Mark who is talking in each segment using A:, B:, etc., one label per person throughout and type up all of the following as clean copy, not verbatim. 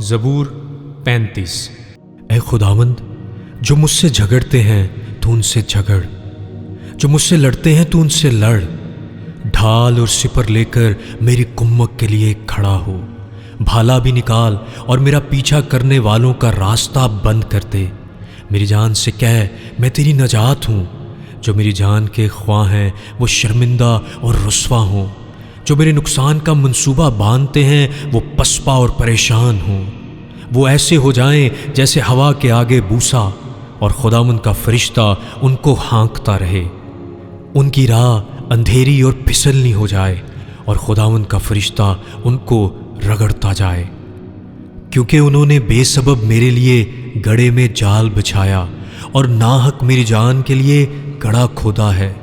A: زبور 35۔ اے خداوند، جو مجھ سے جھگڑتے ہیں تو ان سے جھگڑ، جو مجھ سے لڑتے ہیں تو ان سے لڑ۔ ڈھال اور سپر لے کر میری کمک کے لیے کھڑا ہو، بھالا بھی نکال اور میرا پیچھا کرنے والوں کا راستہ بند کر دے۔ میری جان سے کہہ میں تیری نجات ہوں۔ جو میری جان کے خواہ ہیں وہ شرمندہ اور رسوا ہوں، جو میرے نقصان کا منصوبہ باندھتے ہیں وہ پسپا اور پریشان ہوں۔ وہ ایسے ہو جائیں جیسے ہوا کے آگے بوسا، اور خداوند کا فرشتہ ان کو ہانکتا رہے۔ ان کی راہ اندھیری اور پھسلنی ہو جائے، اور خداوند کا فرشتہ ان کو رگڑتا جائے، کیونکہ انہوں نے بے سبب میرے لیے گڑھے میں جال بچھایا اور ناحق میری جان کے لیے گڑھا کھودا ہے۔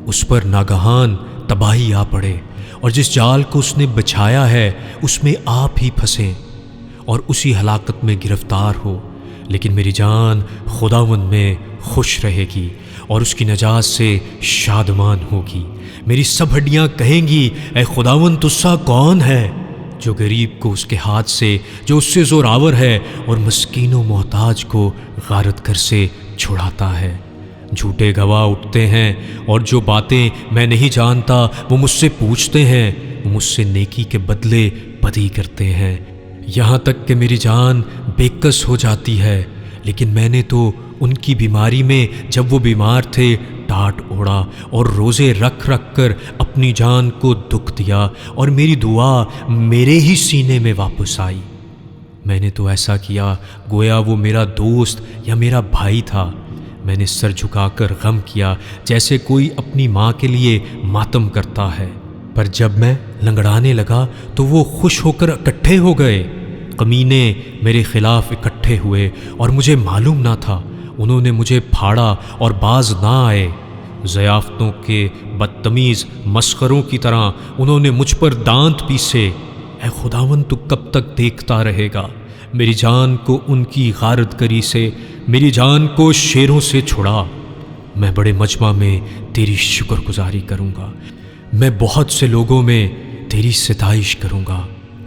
A: اس پر ناگہان تباہی آ پڑے، اور جس جال کو اس نے بچھایا ہے اس میں آپ ہی پھنسیں اور اسی ہلاکت میں گرفتار ہو۔ لیکن میری جان خداوند میں خوش رہے گی اور اس کی نجات سے شادمان ہوگی۔ میری سب ہڈیاں کہیں گی، اے خداوند تجھ سا کون ہے، جو غریب کو اس کے ہاتھ سے، جو اس سے زوراور ہے، اور مسکین و محتاج کو غارت گھر سے چھڑاتا ہے۔ جھوٹے گواہ اٹھتے ہیں، اور جو باتیں میں نہیں جانتا وہ مجھ سے پوچھتے ہیں۔ وہ مجھ سے نیکی کے بدلے بدی کرتے ہیں، یہاں تک کہ میری جان بےکس ہو جاتی ہے۔ لیکن میں نے تو ان کی بیماری میں، جب وہ بیمار تھے، ٹاٹ اوڑا اور روزے رکھ رکھ کر اپنی جان کو دکھ دیا، اور میری دعا میرے ہی سینے میں واپس آئی۔ میں نے تو ایسا کیا گویا وہ میرا دوست یا میرا بھائی تھا۔ میں نے سر جھکا کر غم کیا جیسے کوئی اپنی ماں کے لیے ماتم کرتا ہے۔ پر جب میں لنگڑانے لگا تو وہ خوش ہو کر اکٹھے ہو گئے۔ کمینے میرے خلاف اکٹھے ہوئے اور مجھے معلوم نہ تھا۔ انہوں نے مجھے پھاڑا اور باز نہ آئے۔ ضیافتوں کے بدتمیز مسخروں کی طرح انہوں نے مجھ پر دانت پیسے۔ اے خداوند تو کب تک دیکھتا رہے گا؟ میری جان کو ان کی غارت گری سے، میری جان کو شیروں سے چھڑا۔ میں بڑے مجمع میں تیری شکر گزاری کروں گا، میں بہت سے لوگوں میں تیری ستائش کروں گا۔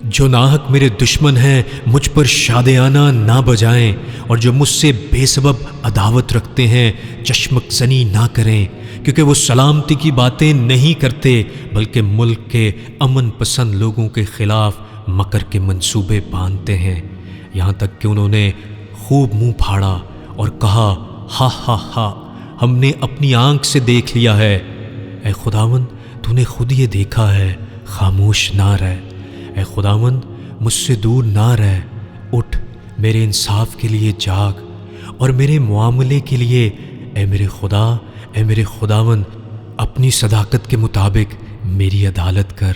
A: جو ناحق میرے دشمن ہیں مجھ پر شادیانہ نہ بجائیں، اور جو مجھ سے بے سبب عداوت رکھتے ہیں چشمک زنی نہ کریں، کیونکہ وہ سلامتی کی باتیں نہیں کرتے بلکہ ملک کے امن پسند لوگوں کے خلاف مکر کے منصوبے باندھتے ہیں۔ یہاں تک کہ انہوں نے خوب منہ پھاڑا اور کہا، ہا ہا ہا، ہم نے اپنی آنکھ سے دیکھ لیا ہے۔ اے خداوند تو نے خود یہ دیکھا ہے، خاموش نہ رہ۔ اے خداوند مجھ سے دور نہ رہ، اٹھ میرے انصاف کے لیے جاگ، اور میرے معاملے کے لیے اے میرے خدا، اے میرے خداوند اپنی صداقت کے مطابق میری عدالت کر۔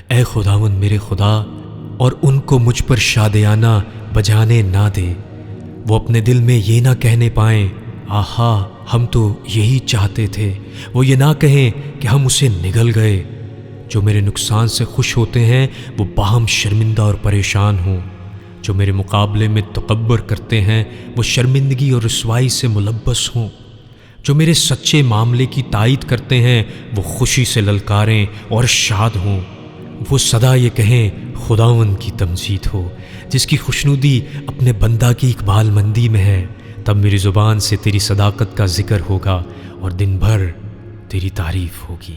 A: اے خداوند میرے خدا، اور ان کو مجھ پر شادیانہ بجانے نہ دے۔ وہ اپنے دل میں یہ نہ کہنے پائیں، آہا ہم تو یہی چاہتے تھے۔ وہ یہ نہ کہیں کہ ہم اسے نگل گئے۔ جو میرے نقصان سے خوش ہوتے ہیں وہ باہم شرمندہ اور پریشان ہوں۔ جو میرے مقابلے میں تکبر کرتے ہیں وہ شرمندگی اور رسوائی سے ملبس ہوں۔ جو میرے سچے معاملے کی تائید کرتے ہیں وہ خوشی سے للکاریں اور شاد ہوں۔ وہ سدا یہ کہیں، خداوند کی تمجید ہو۔ جس کی خوشنودی اپنے بندہ کی اقبال مندی میں ہے، تب میری زبان سے تیری صداقت کا ذکر ہوگا اور دن بھر تیری تعریف ہوگی۔